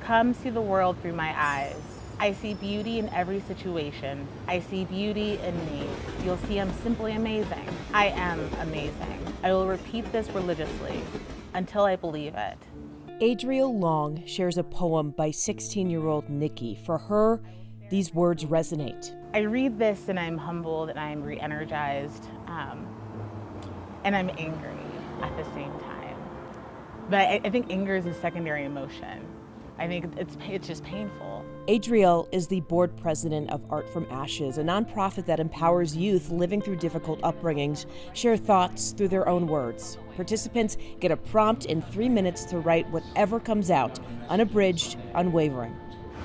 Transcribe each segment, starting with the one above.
Come see the world through my eyes. I see beauty in every situation. I see beauty in me. You'll see I'm simply amazing. I am amazing. I will repeat this religiously until I believe it. Adriel Long shares a poem by 16-year-old Nikki. For her, these words resonate. I read this and I'm humbled and I'm re-energized, and I'm angry at the same time. But I think anger is a secondary emotion. I think it's just painful. Adriel is the board president of Art from Ashes, a nonprofit that empowers youth living through difficult upbringings share thoughts through their own words. Participants get a prompt in 3 minutes to write whatever comes out, unabridged, unwavering.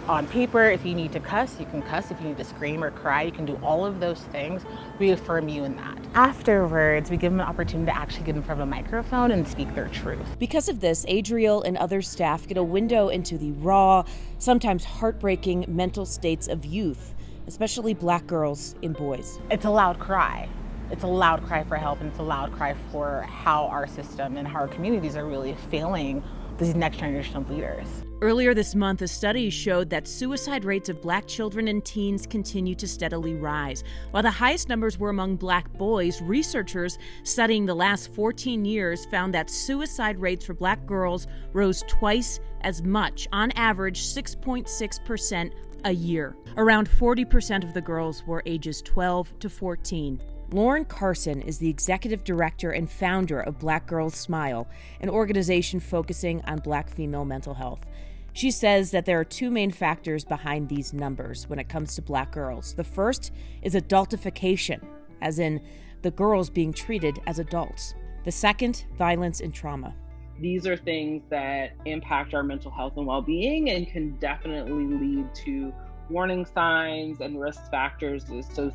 On paper, if you need to cuss, you can cuss. If you need to scream or cry, you can do all of those things. We affirm you in that. Afterwards, we give them an opportunity to actually get in front of a microphone and speak their truth. Because of this, Adriel and other staff get a window into the raw, sometimes heartbreaking mental states of youth, especially Black girls and boys. It's a loud cry. It's a loud cry for help, and it's a loud cry for how our system and how our communities are really failing these next generation of leaders. Earlier this month, a study showed that suicide rates of Black children and teens continue to steadily rise. While the highest numbers were among Black boys, researchers studying the last 14 years found that suicide rates for Black girls rose twice as much, on average 6.6% a year. Around 40% of the girls were ages 12 to 14. Lauren Carson is the executive director and founder of Black Girls Smile, an organization focusing on Black female mental health. She says that there are two main factors behind these numbers when it comes to Black girls. The first is adultification, as in the girls being treated as adults. The second, violence and trauma. These are things that impact our mental health and well-being and can definitely lead to warning signs and risk factors associated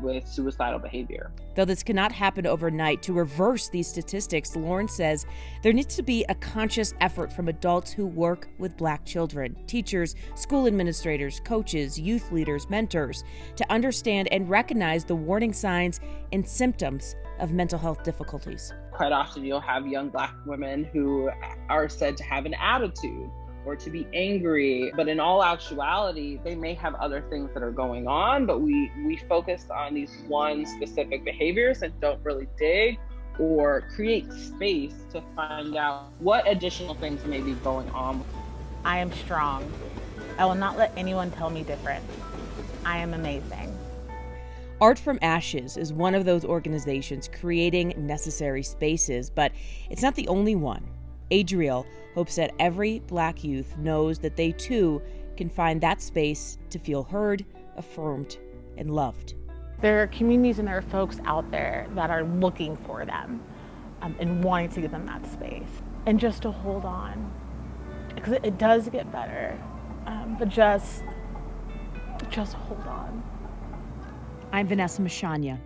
with suicidal behavior. Though this cannot happen overnight, to reverse these statistics, Lauren says there needs to be a conscious effort from adults who work with Black children, teachers, school administrators, coaches, youth leaders, mentors, to understand and recognize the warning signs and symptoms of mental health difficulties. Quite often you'll have young Black women who are said to have an attitude or to be angry, but in all actuality, they may have other things that are going on, but we focus on these one specific behaviors and don't really dig or create space to find out what additional things may be going on. I am strong. I will not let anyone tell me different. I am amazing. Art from Ashes is one of those organizations creating necessary spaces, but it's not the only one. Adriel hopes that every Black youth knows that they too can find that space to feel heard, affirmed, and loved. There are communities and there are folks out there that are looking for them and wanting to give them that space. And just to hold on, because it does get better, but just hold on. I'm Vanessa Mashanya.